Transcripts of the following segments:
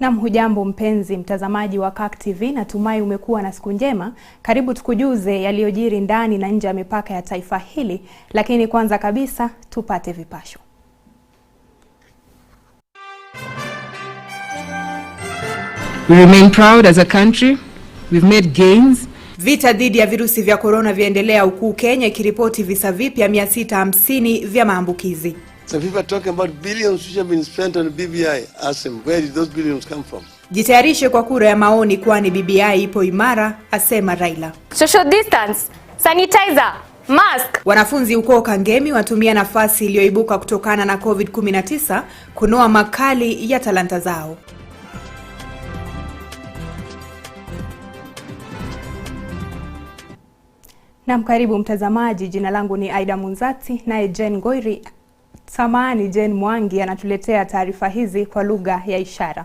Na hujambo mpenzi mtazamaji wa KAK TV, natumai umekuwa na siku njema. Karibu tukujuze yaliyojiri ndani na nje ya mipaka ya taifa hili, lakini kwanza kabisa tupate vipasho. We remain proud as a country. We've made gains. Vita dhidi ya virusi vya corona viendelea huku Kenya ikiripoti visa vipya 650 vya maambukizi. So people are talking about billions which have been spent on BBI. Ask them, where did those billions come from? Jitayarishe kwa kura ya maoni kwani BBI ipo imara, asema Raila. Social distance, sanitizer, mask. Wanafunzi huko Kangemi watumia nafasi iliyoibuka kutokana na COVID-19 kunoa makali ya talanta zao. Na karibu mtazamaji, jina langu ni Aida Munzati, naye Jen Mwangi anatuletea taarifa hizi kwa lugha ya ishara.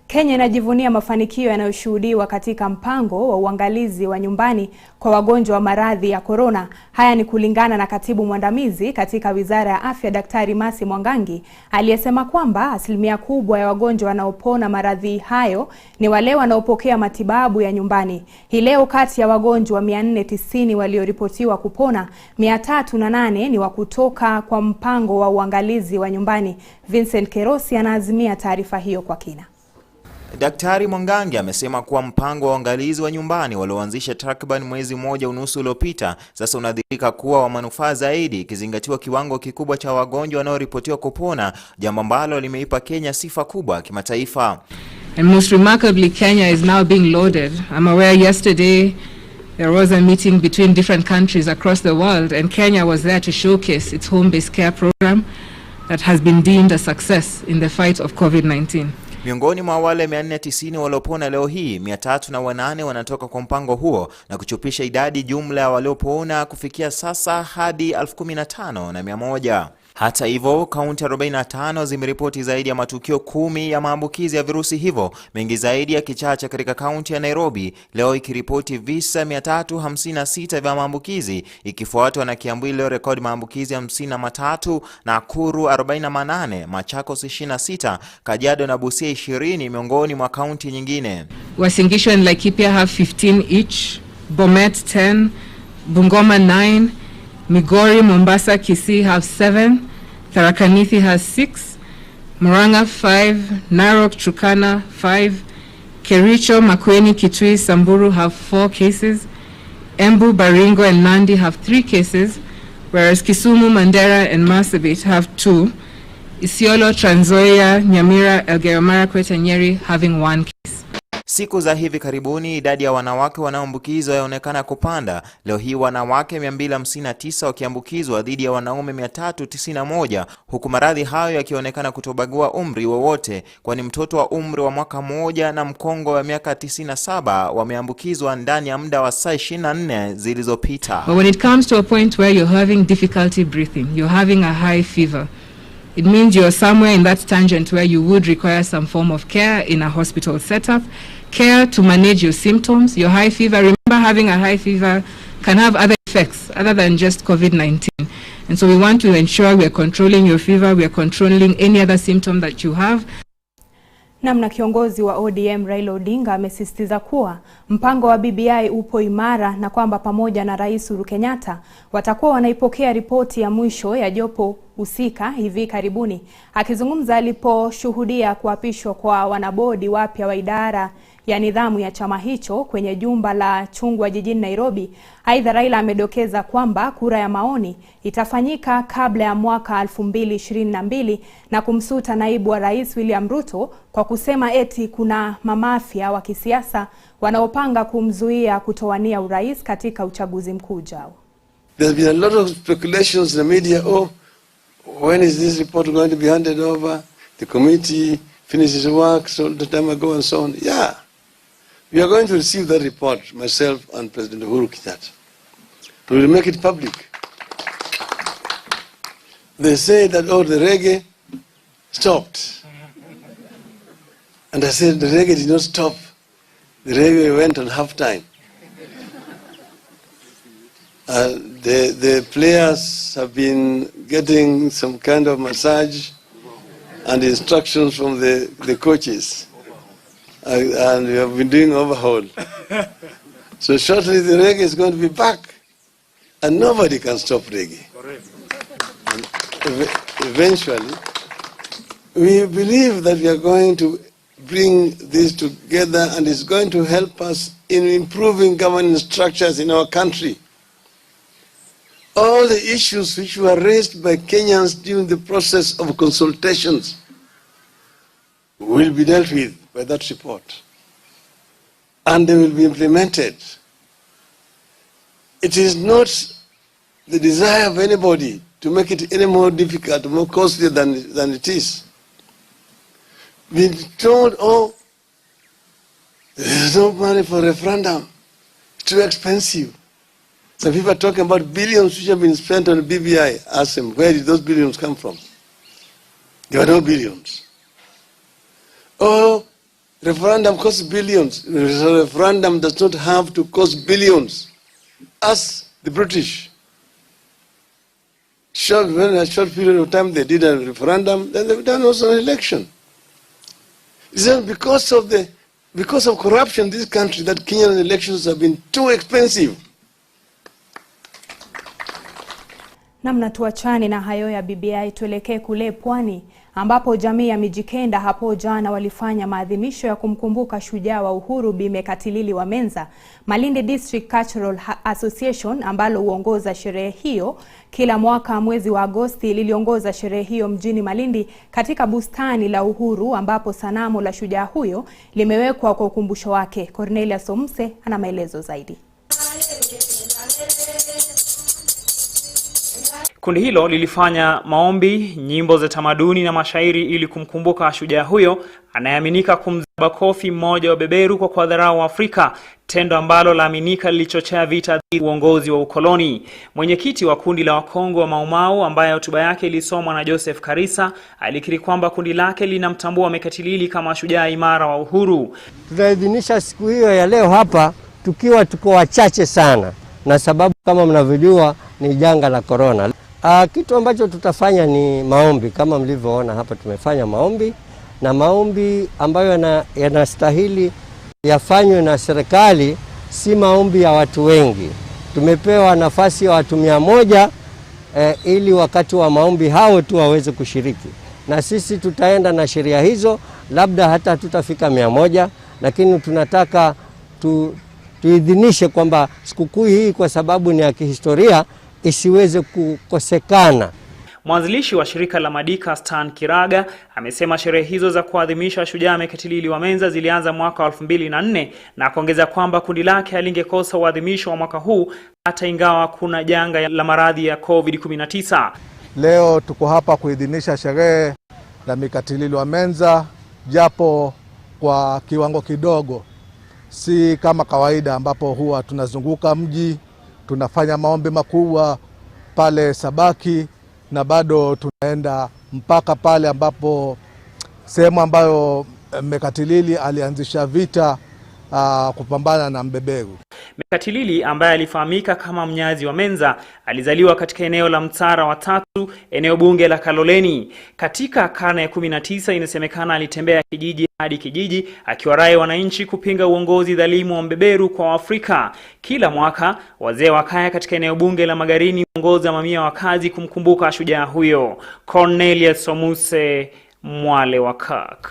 Kenya inajivunia mafanikio yanayoshuhudiwa katika mpango wa uangalizi wa nyumbani kwa wagonjwa wa maradhi ya corona. Haya ni kulingana na katibu mwandamizi katika Wizara ya Afya Daktari Mercy Mwangangi, aliyesema kwamba asilimia kubwa ya wagonjwa wanaopona maradhi hayo ni wale wanaopokea matibabu ya nyumbani. Hii leo kati ya wagonjwa 490 walioripotiwa kupona, 308 ni wa kutoka kwa mpango wa uangalizi wa nyumbani. Vincent Kerosi anaazimia taarifa hiyo kwa kina. Daktari Mwangangi amesema kuwa mpango wa uangalizi wa nyumbani walioanzisha takriban mwezi mmoja unusu uliopita sasa unadhihirika kuwa wa manufaa zaidi, ikizingatiwa kiwango kikubwa cha wagonjwa wanaoripotiwa kupona, jambo ambalo limeipa Kenya sifa kubwa kimataifa. And most remarkably, Kenya is now being loaded. I'm aware yesterday there was a meeting between different countries across the world, and Kenya was there to showcase its home-based care program that has been deemed a success in the fight of COVID-19. Miongoni mwa wale 490 waliopona leo hii, 308 wanatoka kwa mpango huo na kuchupisha idadi jumla ya waliopona kufikia sasa hadi 15,100. Hata hivyo, kaunti 45 zimeripoti zaidi ya matukio 10 ya maambukizi ya virusi hivyo, mengi zaidi ya kichache katika kaunti ya Nairobi, leo ikiripoti visa 356 vya maambukizi, ikifuatwa na Kiambu leo rekodi maambukizi 53, Nakuru 48, Machakos 26, Kajiado na Busia 20 miongoni mwa kaunti nyingine. Uasin Gishu and Laikipia have 15 each, Bomet 10, Bungoma 9, Migori, Mombasa, Kisii have 7, Tharaka Nithi has 6, Murang'a 5, Narok, Turkana 5, Kericho, Makueni, Kitui, Samburu have 4 cases, Embu, Baringo and Nandi have 3 cases, whereas Kisumu, Mandera and Marsabit have 2, Isiolo, Trans Nzoia, Nyamira, Elgeyo Marakwet and Nyeri having 1 case. Siku za hivi karibuni idadi ya wanawake wanaoambukizwa yaonekana kupanda. Leo hii wanawake 259 wakiambukizwa dhidi ya wanaume 391, huku maradhi hayo yakionekana kutobagua umri wowote, kwani mtoto wa umri wa mwaka mmoja na mkongo wa miaka 97 wameambukizwa ndani ya muda wa saa 24 zilizopita. But when it comes to a point where you're having difficulty breathing, you're having a high fever, it means you're somewhere in that tangent where you would require some form of care in a hospital setup, care to manage your symptoms, your high fever. Remember, having a high fever can have other effects other than just COVID-19. And so we want to ensure we are controlling your fever, we are controlling any other symptom that you have. Namna kiongozi wa ODM Raila Odinga amesisitiza kuwa mpango wa BBI upo imara na kwamba pamoja na Rais Uhuru Kenyatta watakuwa wanaipokea ripoti ya mwisho ya jopo husika hivi karibuni. Akizungumza aliposhuhudia kuapishwa kwa wanabodi wapya wa idara ya nidhamu ya chama hicho kwenye jumba la Chungwa jijini Nairobi, aidha Raila amedokeza kwamba kura ya maoni itafanyika kabla ya mwaka 2022 na kumsuta naibu wa rais William Ruto kwa kusema eti kuna mamafia wa kisiasa wanaopanga kumzuia kutowania urais katika uchaguzi mkuu ujao. There's been a lot of speculations in the media. Oh, when is this report going to be handed over? The committee finishes work so the time ago and so on. Yeah. We are going to receive that report, myself and President Uhuru Kenyatta. We will make it public. They say that, oh, the reggae stopped. And I said, the reggae did not stop. The reggae went on halftime. The players have been getting some kind of massage and instructions from the coaches. And we have been doing overhaul. So shortly the reggae is going to be back. And nobody can stop reggae. And eventually, we believe that we are going to bring this together, and it's going to help us in improving governance structures in our country. All the issues which were raised by Kenyans during the process of consultations will be dealt with by that report, and they will be implemented. It is not the desire of anybody to make it any more difficult, more costly than it is. We've been told, oh, there's no money for referendum, it's too expensive. Some people are talking about billions which have been spent on BBI. Ask them, where did those billions come from? There were no billions. Oh, referendum costs billions. A referendum does not have to cost billions. Ask the British. In a short period of time they did a referendum, then they've done also an election. It's because of corruption in this country that Kenyan elections have been too expensive. Namna tuachane na hayo ya BBI, tuelekee kule Pwani ambapo jamii ya Mijikenda hapo jana walifanya maadhimisho ya kumkumbuka shujaa wa uhuru Bi Mekatilili wa Menza. Malindi District Cultural Association ambalo huongoza sherehe hiyo kila mwaka mwezi wa Agosti liliongoza sherehe hiyo mjini Malindi katika bustani la Uhuru ambapo sanamu la shujaa huyo limewekwa kwa ukumbusho wake. Cornelia Somse ana maelezo zaidi. Kundi hilo lilifanya maombi, nyimbo za tamaduni na mashairi ili kumkumbuka shujaa huyo anayeaminika kumzaba kofi mmoja wa beberu kwa kuwadharau Afrika, tendo ambalo laaminika lilichochea vita dhidi uongozi wa ukoloni. Mwenyekiti wa kundi la Wakongo wa Maumau ambaye hotuba yake ilisomwa na Joseph Karisa alikiri kwamba kundi lake linamtambua Mekatilili kama shujaa imara wa uhuru. Tunaidhinisha siku hiyo ya leo hapa tuko wachache sana, na sababu kama mnavyojua ni janga la corona. Kitu ambacho tutafanya ni maombi. Kama mlivyoona hapa tumefanya maombi, na maombi ambayo yanastahili yafanywe na serikali, si maombi ya watu wengi. Tumepewa nafasi ya watu 100 ili wakati wa maombi hao tu waweze kushiriki. Na sisi tutaenda na sheria hizo, labda hata tutafika 100, lakini tunataka tuidhinishe kwamba sikukuu hii kwa sababu ni ya kihistoria isiweze kukosekana. Mwanzilishi wa shirika la Madika Stan Kiraga amesema sherehe hizo za kuadhimisha shujaa Mekatilili wa Menza zilianza mwaka 2004 na kuongeza kwamba kundi lake halingekosa uadhimisho wa mwaka huu hata ingawa kuna janga la maradhi ya COVID-19. Leo tuko hapa kuidhinisha sherehe la Mekatilili wa Menza, japo kwa kiwango kidogo, si kama kawaida ambapo huwa tunazunguka mji, tunafanya maombi makubwa pale Sabaki, na bado tunaenda mpaka pale ambapo sehemu ambayo Mekatilili alianzisha vita kupambana na mbeberu. Mekatilili ambaye alifahamika kama mnyazi wa Menza alizaliwa katika eneo la Mtsara wa 3, eneo bunge la Kaloleni. Katika karne ya 19 inasemekana alitembea kijiji hadi kijiji akiwarai wananchi kupinga uongozi dhalimu wa mbeberu kwa Afrika. Kila mwaka wazee wa kaya katika eneo bunge la Magarini huongoza mamia wakazi kumkumbuka shujaa huyo. Cornelia Somuse, Mwale wa Kak.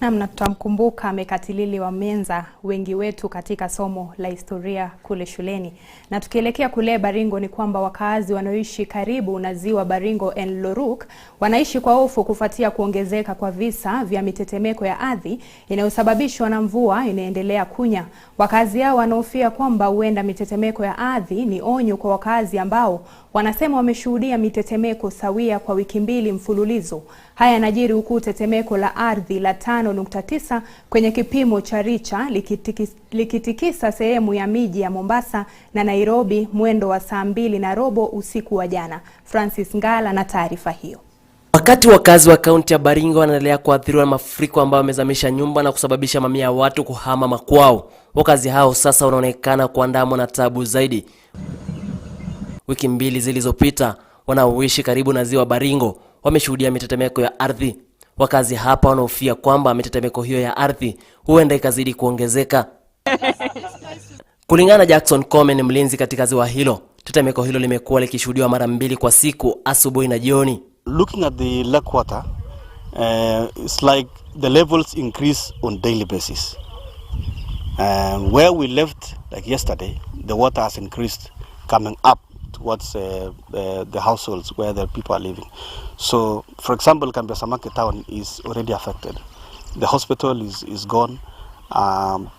Namna tutamkumbuka Mekatilili wa Menza wengi wetu katika somo la historia kule shuleni. Na tukielekea kule Baringo ni kwamba wakazi wanaoishi karibu na ziwa Baringo en Loruk wanaishi kwa hofu kufuatia kuongezeka kwa visa vya mitetemeko ya ardhi inayosababishwa na mvua inaendelea kunya. Wakazi hao wanahofia kwamba huenda mitetemeko ya ardhi ni onyo kwa wakazi ambao wanasema wameshuhudia mitetemeko sawia kwa wiki 2 mfululizo. Haya yanajiri huku tetemeko la ardhi la 5.9 kwenye kipimo cha Richter likitikisa sehemu ya miji ya Mombasa na Nairobi mwendo wa saa 2:15 usiku wa jana. Francis Ngala na taarifa hiyo. Wakati wakazi wa kaunti ya Baringo wanaendelea kuathiriwa na mafuriko ambayo yamezamisha nyumba na kusababisha mamia ya watu kuhama makwao, wakazi hao sasa wanaonekana kuandamwa na taabu zaidi. Wiki 2 zilizopita, wanaoishi karibu na ziwa Baringo wameshuhudia mitetemeko ya ardhi Wakazi hapa wanahofia kwamba mitetemeko hiyo ya ardhi huenda ikazidi kuongezeka. Kulingana na Jackson Komen, mlinzi katika ziwa hilo, tetemeko hilo limekuwa likishuhudiwa mara 2 kwa siku, asubuhi na jioni. Looking at the lake water, it's like the levels increase on daily basis. Where we left like yesterday, the water has increased coming up towards the households where the people are living. So, for example, Kambiasamaki town is already affected. The hospital is gone.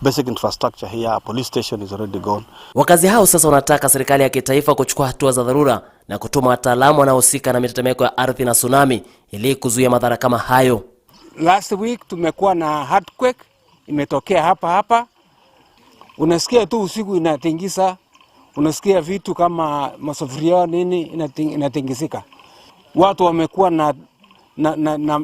Basic infrastructure here, a police station is already gone. Wakazi hao sasa wanataka serikali ya kitaifa kuchukua hatua za dharura na kutuma wataalamu wanaohusika na mitetemeko ya ardhi na tsunami ili kuzuia madhara kama hayo. Last week tumekuwa na earthquake imetokea hapa. Unasikia tu usiku inatingisa, unasikia vitu kama masufuria nini inatingisika. Watu wamekuwa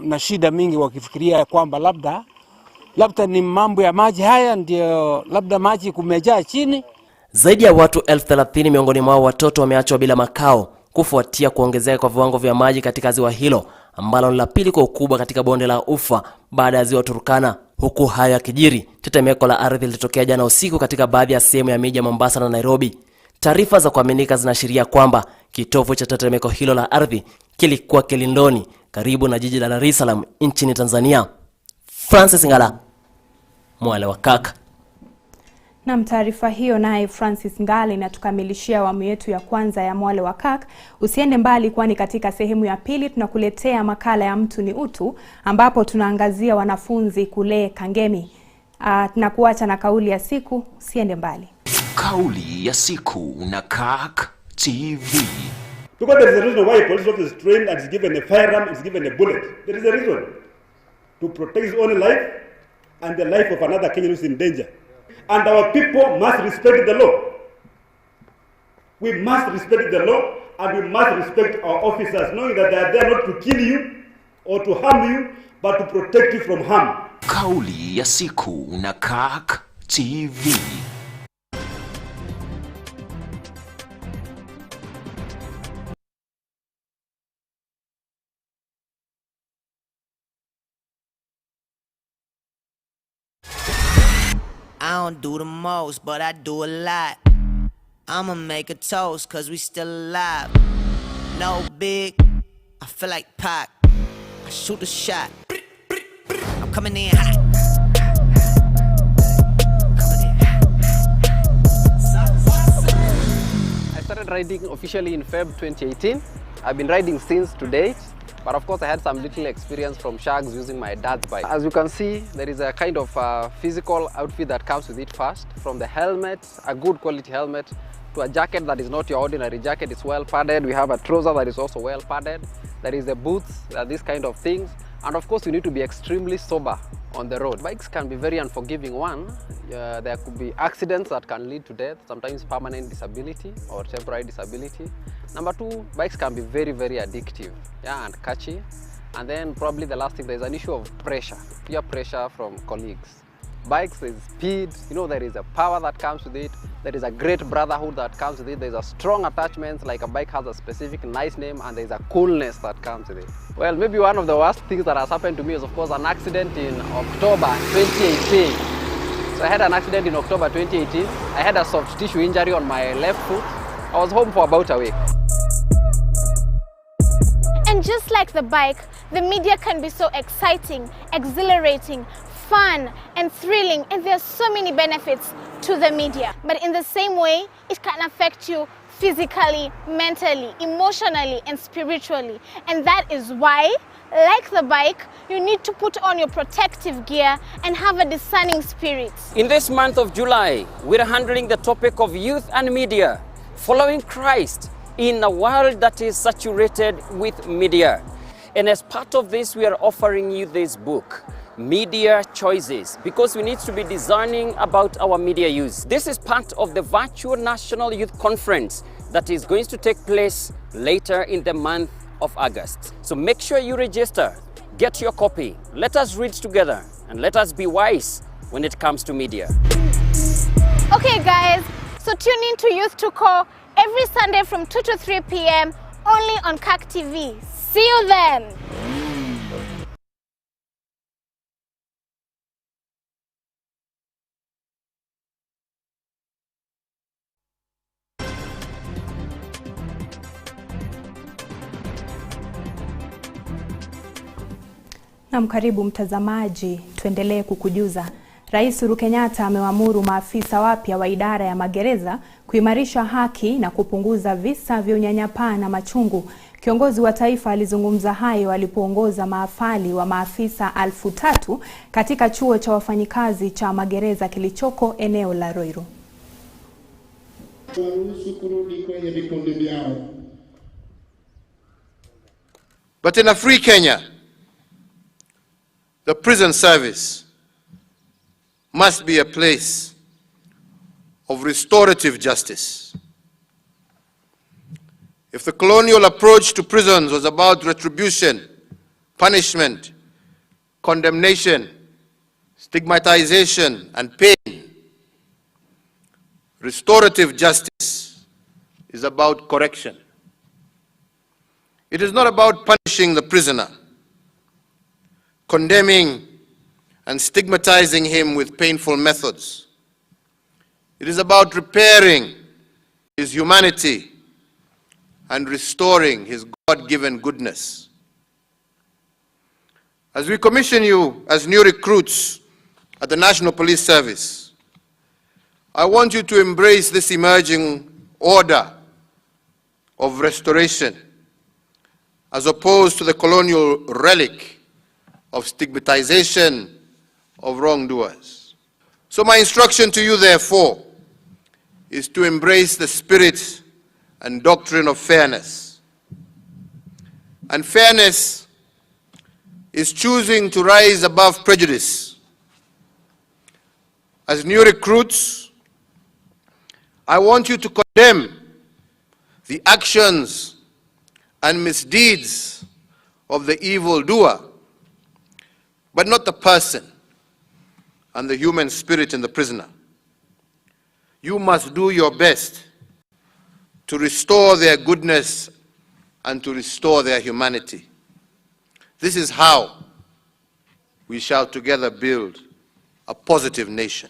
na shida mingi wakifikiria kwamba labda ni mambo ya maji haya, ndio labda maji kumejaa chini. Zaidi ya watu 30,000 miongoni mwao watoto wameachwa bila makao kufuatia kuongezeka kwa viwango vya maji katika ziwa hilo ambalo ni la pili kwa ukubwa katika bonde la Ufa baada ya ziwa Turkana. Huku hayo yakijiri, tetemeko la ardhi lilitokea jana usiku katika baadhi ya sehemu ya miji ya Mombasa na Nairobi. Taarifa za kuaminika zinaashiria kwamba kitovu cha tetemeko hilo la ardhi kilikuwa Kilindoni, karibu na jiji la Dar es Salaam nchini Tanzania. Francis Ngala, Mwale wa Kaka. Na taarifa hiyo naye Francis Ngali na tukamilishia awamu yetu ya kwanza ya Mwale wa Kaka. Usiende mbali, kwani katika sehemu ya pili tunakuletea makala ya Mtu ni Utu, ambapo tunaangazia wanafunzi kule Kangemi. Tunakuacha na kauli ya siku, usiende mbali. Kauli ya siku na Kaka TV. Because there is a reason why a police officer is trained and is given a firearm, is given a bullet. There is a reason. To protect his own life and the life of another Kenyan who is in danger. And our people must respect the law. We must respect the law and we must respect our officers, knowing that they are there not to kill you or to harm you, but to protect you from harm. Kauli ya siku na Kaka TV. I don't do the most, but I do a lot. I'ma make a toast, cause we still alive. No big, I feel like Pac. I shoot a shot. I'm coming in hot. I started riding officially in Feb 2018. I've been riding since to date. But of course I had some little experience from shags using my dad's bike. As you can see, there is a kind of physical outfit that comes with it first. From the helmet, a good quality helmet, to a jacket that is not your ordinary jacket, it's well padded. We have a trouser that is also well padded. There is the boots, these kind of things. And of course you need to be extremely sober on the road. Bikes can be very unforgiving. One, there could be accidents that can lead to death, sometimes permanent disability or temporary disability. Number two, bikes can be very, very addictive, and catchy. And then probably the last thing, there's an issue of pressure, peer pressure from colleagues. Bikes, there's speed, there is a power that comes with it. There is a great brotherhood that comes with it. There's a strong attachment, like a bike has a specific nice name, and there's a coolness that comes with it. Well, maybe one of the worst things that has happened to me is, of course, an accident in October 2018. So I had an accident in October 2018. I had a soft tissue injury on my left foot. I was home for about a week. And just like the bike, the media can be so exciting, exhilarating, fun and thrilling, and there are so many benefits to the media. But in the same way, it can affect you physically, mentally, emotionally and spiritually. And that is why, like the bike, you need to put on your protective gear and have a discerning spirit. In this month of July, we're handling the topic of youth and media, following Christ in a world that is saturated with media. And as part of this, we are offering you this book, Media Choices, because we need to be discerning about our media use. This is part of the virtual National Youth Conference that is going to take place later in the month of August. So make sure you register, get your copy, let us read together, and let us be wise when it comes to media. Okay guys, so tune in to Youth to Call every Sunday from 2 to 3 p.m. only on CAC TV. See you then! Na karibu mtazamaji, tuendelee kukujuza. Rais Uhuru Kenyatta amewaamuru maafisa wapya wa idara ya magereza kuimarisha haki na kupunguza visa vya unyanyapaa na machungu. Kiongozi wa taifa alizungumza hayo alipoongoza mahafali wa maafisa 3,000 katika chuo cha wafanyikazi cha magereza kilichoko eneo la Ruiru. But in a free Kenya, the prison service must be a place of restorative justice. If the colonial approach to prisons was about retribution, punishment, condemnation, stigmatization, and pain, restorative justice is about correction. It is not about punishing the prisoner, condemning and stigmatizing him with painful methods. It is about repairing his humanity and restoring his God-given goodness. As we commission you as new recruits at the National Police Service, I want you to embrace this emerging order of restoration as opposed to the colonial relic of stigmatization of wrongdoers. So my instruction to you, therefore, is to embrace the spirit and doctrine of fairness. And fairness is choosing to rise above prejudice. As new recruits, I want you to condemn the actions and misdeeds of the evildoer, but not the person and the human spirit in the prisoner. You must do your best to restore their goodness and to restore their humanity. This is how we shall together build a positive nation.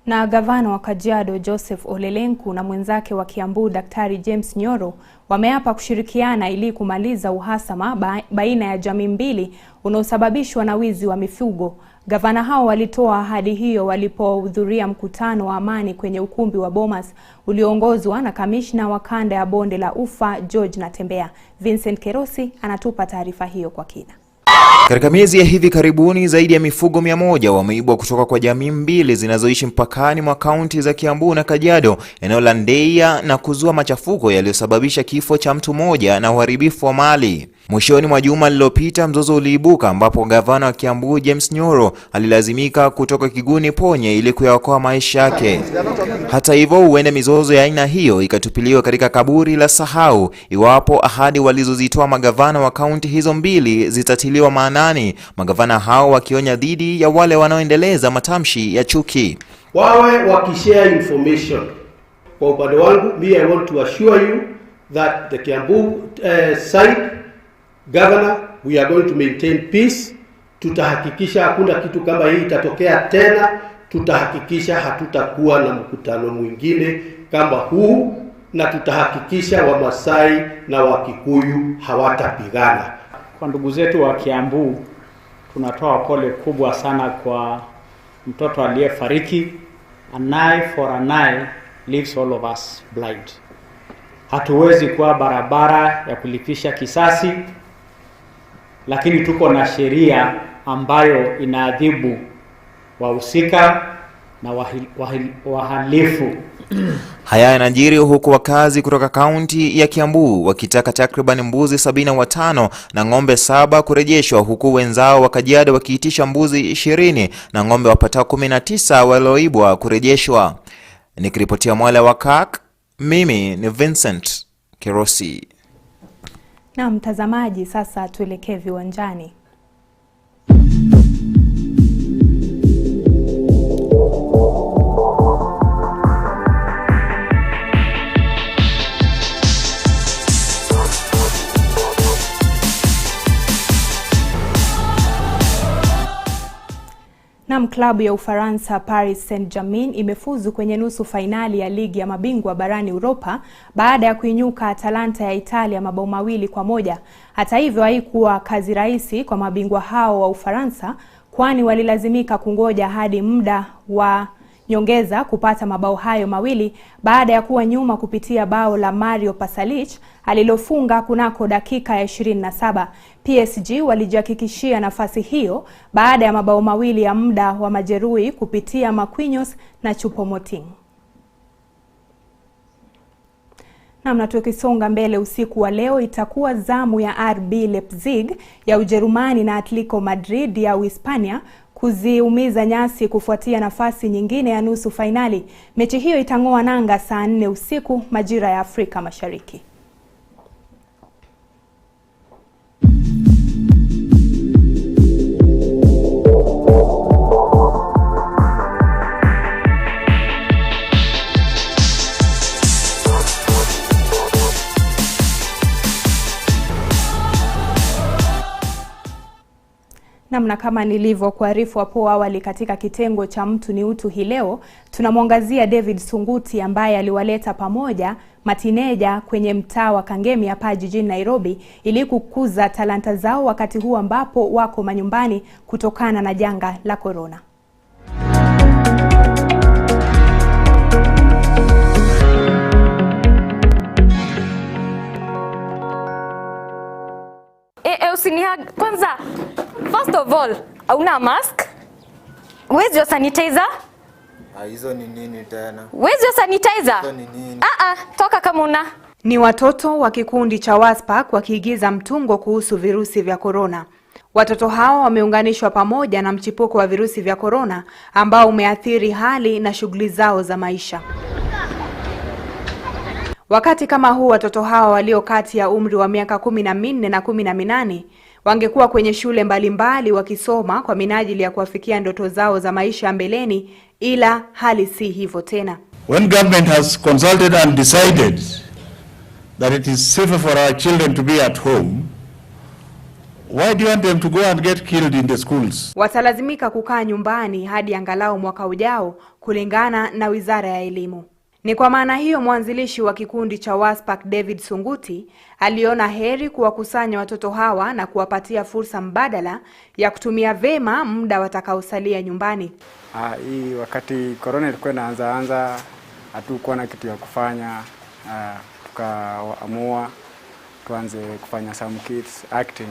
Na gavana wa Kajiado Joseph Ole Lenku na mwenzake wa Kiambu Daktari James Nyoro wameapa kushirikiana ili kumaliza uhasama baina ya jamii mbili unaosababishwa na wizi wa mifugo. Gavana hao walitoa ahadi hiyo walipohudhuria mkutano wa amani kwenye ukumbi wa Bomas ulioongozwa na kamishna wa kanda ya Bonde la Ufa George Natembea. Vincent Kerosi anatupa taarifa hiyo kwa kina. Katika miezi ya hivi karibuni zaidi ya mifugo 100 wameibwa kutoka kwa jamii mbili zinazoishi mpakani mwa kaunti za Kiambu na Kajiado, eneo la Ndeia, na kuzua machafuko yaliyosababisha kifo cha mtu mmoja na uharibifu wa mali. Mwishoni mwa juma lililopita mzozo uliibuka ambapo gavana wa Kiambu James Nyoro alilazimika kutoka Kiguni Ponye ili kuyaokoa maisha yake. Hata hivyo, huenda mizozo ya aina hiyo ikatupiliwa katika kaburi la sahau iwapo ahadi walizozitoa magavana wa kaunti hizo mbili zitatiliwa maanani, magavana hao wakionya dhidi ya wale wanaoendeleza matamshi ya chuki. Wawe wakishare information. Kwa upande wangu, I want to assure you that the Kiambu side governor, we are going to maintain peace. Tutahakikisha hakuna kitu kama hii itatokea tena. Tutahakikisha hatutakuwa na mkutano mwingine kama huu, na tutahakikisha Wamasai na Wakikuyu hawatapigana. Kwa ndugu zetu wa Kiambu, tunatoa pole kubwa sana kwa mtoto aliyefariki. An eye for an eye leaves all of us blind. Hatuwezi kuwa barabara ya kulipisha kisasi, lakini tuko na sheria ambayo inaadhibu wahusika na wahalifu. Haya yanajiri huku wakazi kutoka kaunti ya Kiambu wakitaka takriban mbuzi 75 na ng'ombe 7 kurejeshwa, huku wenzao wa Kajiado wakiitisha mbuzi 20 na ng'ombe wapatao 19 walioibwa kurejeshwa. Nikiripotia Mwale wa KAK, mimi ni Vincent Kerosi. Na mtazamaji, sasa tuelekee viwanjani. Na klabu ya Ufaransa Paris Saint-Germain imefuzu kwenye nusu fainali ya ligi ya mabingwa barani Uropa baada ya kuinyuka Atalanta ya Italia mabao 2-1. Hata hivyo haikuwa kazi rahisi kwa mabingwa hao wa Ufaransa, kwani walilazimika kungoja hadi muda wa nyongeza kupata mabao hayo mawili baada ya kuwa nyuma kupitia bao la Mario Pasalic alilofunga kunako dakika ya 27. PSG walijihakikishia nafasi hiyo baada ya mabao mawili ya muda wa majeruhi kupitia Marquinhos na Choupo-Moting. Na tukisonga mbele, usiku wa leo itakuwa zamu ya RB Leipzig ya Ujerumani na Atletico Madrid ya Uhispania kuziumiza nyasi kufuatia nafasi nyingine ya nusu fainali. Mechi hiyo itang'oa nanga saa 4 usiku majira ya Afrika Mashariki. Namna kama nilivyokuarifu hapo awali katika kitengo cha mtu ni utu, hii leo tunamwangazia David Sunguti ambaye aliwaleta pamoja matineja kwenye mtaa wa Kangemi hapa jijini Nairobi ili kukuza talanta zao wakati huu ambapo wako manyumbani kutokana na janga la corona. Kwanza, first of all, hauna mask? Where's your sanitizer? Hizo ni nini tena? Where's your sanitizer? Hizo ni nini? Toka kama una. Ni watoto wa kikundi cha WASPAC wakiigiza mtungo kuhusu virusi vya corona. Watoto hao wameunganishwa pamoja na mchipuko wa virusi vya corona ambao umeathiri hali na shughuli zao za maisha. Wakati kama huu watoto hawa walio kati ya umri wa miaka 14 na 18 wangekuwa kwenye shule mbalimbali wakisoma kwa minajili ya kuafikia ndoto zao za maisha mbeleni, ila hali si hivyo tena. When government has consulted and decided that it is safer for our children to be at home, why do you want them to go and get killed in the schools? Watalazimika kukaa nyumbani hadi angalau mwaka ujao kulingana na Wizara ya Elimu. Ni kwa maana hiyo mwanzilishi wa kikundi cha WASPAC David Sunguti aliona heri kuwakusanya watoto hawa na kuwapatia fursa mbadala ya kutumia vema muda watakaosalia nyumbani. Hii wakati corona ilikuwa inaanza hatukuwa na kitu ya kufanya, tukaamua tuanze kufanya some kids acting,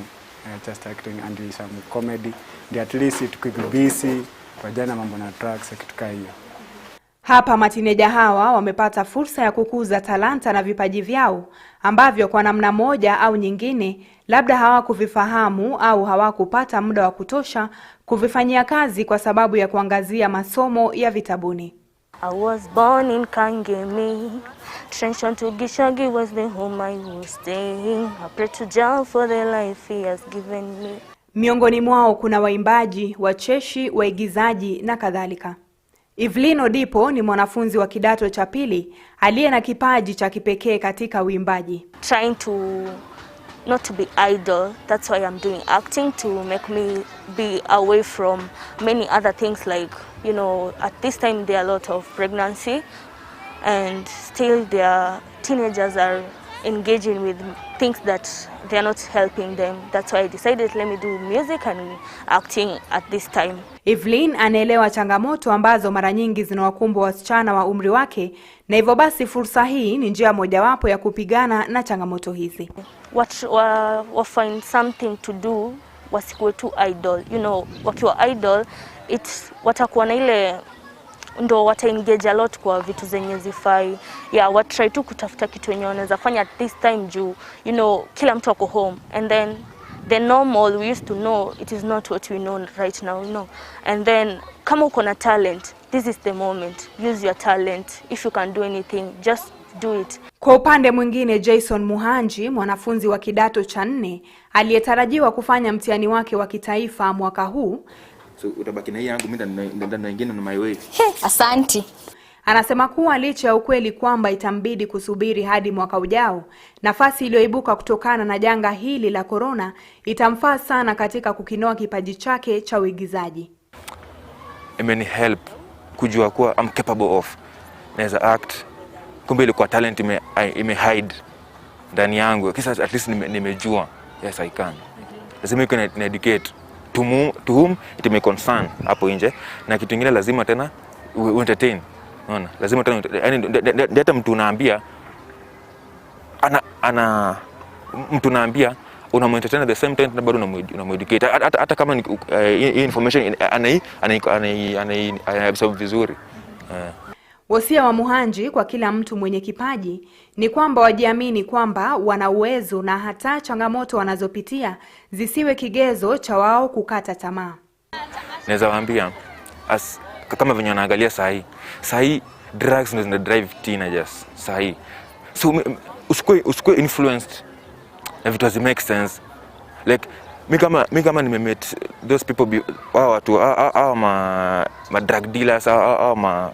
just acting and some comedy, at least tukibisi kwa jana mambo na drugs kitu kama hiyo. Hapa matineja hawa wamepata fursa ya kukuza talanta na vipaji vyao ambavyo kwa namna moja au nyingine labda hawakuvifahamu au hawakupata muda wa kutosha kuvifanyia kazi kwa sababu ya kuangazia masomo ya vitabuni. I was born in Kangemi. Transition to Gishagi was the home I was staying. I pray to Jah for the life he has given me. Miongoni mwao kuna waimbaji, wacheshi, waigizaji na kadhalika. Evelyn Odipo ni mwanafunzi wa kidato cha pili aliye na kipaji cha kipekee katika uimbaji. Trying to not to be idle, that's why I'm doing acting, to make me be away from many other things like, you know, at this time there are a lot of pregnancy and still their teenagers are engaging with things that they are not helping them. That's why I decided let me do music and acting at this time. Evelyn anaelewa changamoto ambazo mara nyingi zinawakumba wasichana wa umri wake, na hivyo basi fursa hii ni njia mojawapo ya kupigana na changamoto hizi. What find something to do, wasikuwe tu idle. You know, wakiwa idle, watakuwa na ile ndo wata-engage a lot kwa vitu zenye zifai. What try to kutafuta kitu yenye wanaweza fanya at this time juu, you know, kila mtu ako home. And then the normal we used to know, it is not what we know right now, no. And then kama uko na talent, this is the moment. Use your talent. If you can do anything, just do it. Kwa upande mwingine, Jason Muhanji, mwanafunzi wa kidato cha 4 aliyetarajiwa kufanya mtihani wake wa kitaifa mwaka huu, so utabaki na hii yangu mimi ndio nyingine na my way. Asante. Anasema kuwa licha ya ukweli kwamba itambidi kusubiri hadi mwaka ujao, nafasi iliyoibuka kutokana na janga hili la corona itamfaa sana katika kukinoa kipaji chake cha uigizaji. imeni help kujua kuwa I'm capable of. Naweza act. Kumbe ile kwa talent ime hide ndani yangu. Kisa at least nimejua. Yes, I can. Lazima iko na educate to whom it may concern hapo nje, na kitu kingine lazima tena entertain. Unaona? Lazima tena hata mtu unaambia mtu unaambia unamwentertain at the same time bado unamueducate hata kama information anaabsorb vizuri. Wosia wa Muhanji kwa kila mtu mwenye kipaji ni kwamba wajiamini kwamba wana uwezo na hata changamoto wanazopitia zisiwe kigezo cha wao kukata tamaa. Naweza waambia kama venye wanaangalia sahi drugs ndio zina drive teenagers sahi. So usikue influenced na vitu make sense. Like mi kama nimemet those people watu ma drug dealers ma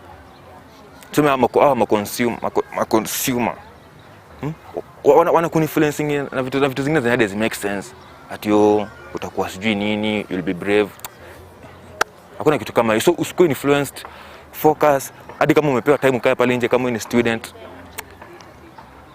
consumer. Wana influencing na vitu zingine zinaweza make sense. Ati utakuwa sijui nini, you'll be brave. Hakuna kitu kama hiyo. So usikue influenced, focus. Hadi kama umepewa time ukae pale nje kama ni student,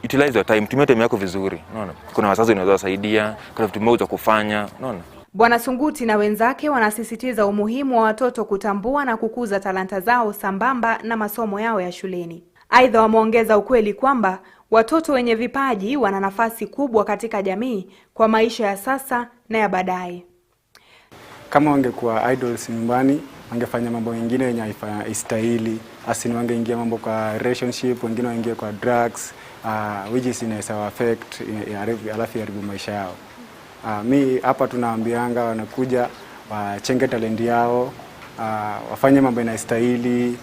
utilize your time, tumia time yako vizuri. Unaona? Kuna wazazi wanaweza kusaidia, kuna vitu moja kufanya, unaona? Bwana Sunguti na wenzake wanasisitiza umuhimu wa watoto kutambua na kukuza talanta zao sambamba na masomo yao ya shuleni. Aidha, wameongeza ukweli kwamba watoto wenye vipaji wana nafasi kubwa katika jamii kwa maisha ya sasa na ya baadaye. Kama wangekuwa idols nyumbani, wangefanya mambo mengine yenye haistahili, asini wangeingia mambo kwa relationship, wengine waingie kwa drugs, which is inaweza affect alafu haribu maisha yao. Mi hapa tunaambianga wanakuja wachenge talent yao, wafanye mambo yanayostahili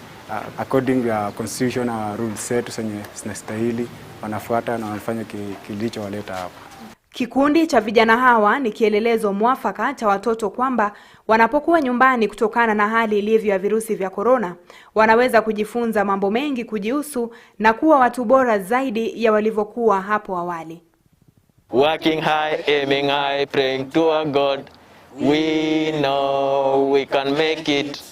according to constitution na rules set zenye zinastahili, wanafuata na wanafanya kilicho waleta hapa. Kikundi cha vijana hawa ni kielelezo mwafaka cha watoto kwamba wanapokuwa nyumbani kutokana na hali ilivyo ya virusi vya corona, wanaweza kujifunza mambo mengi kujihusu na kuwa watu bora zaidi ya walivyokuwa hapo awali. Working high, aiming high, praying to our God. We know we can make it.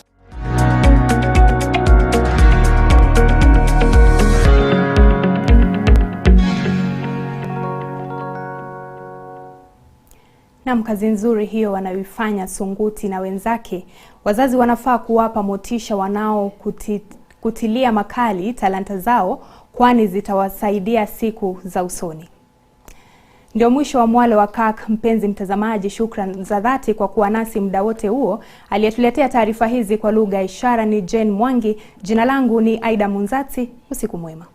Na kazi nzuri hiyo wanayoifanya Sunguti na wenzake. Wazazi wanafaa kuwapa motisha wanao kutilia makali talanta zao, kwani zitawasaidia siku za usoni. Ndio mwisho wa mwale wa KAK, mpenzi mtazamaji. Shukrani za dhati kwa kuwa nasi muda wote huo. Aliyetuletea taarifa hizi kwa lugha ya ishara ni Jane Mwangi. Jina langu ni Aida Munzati. Usiku mwema.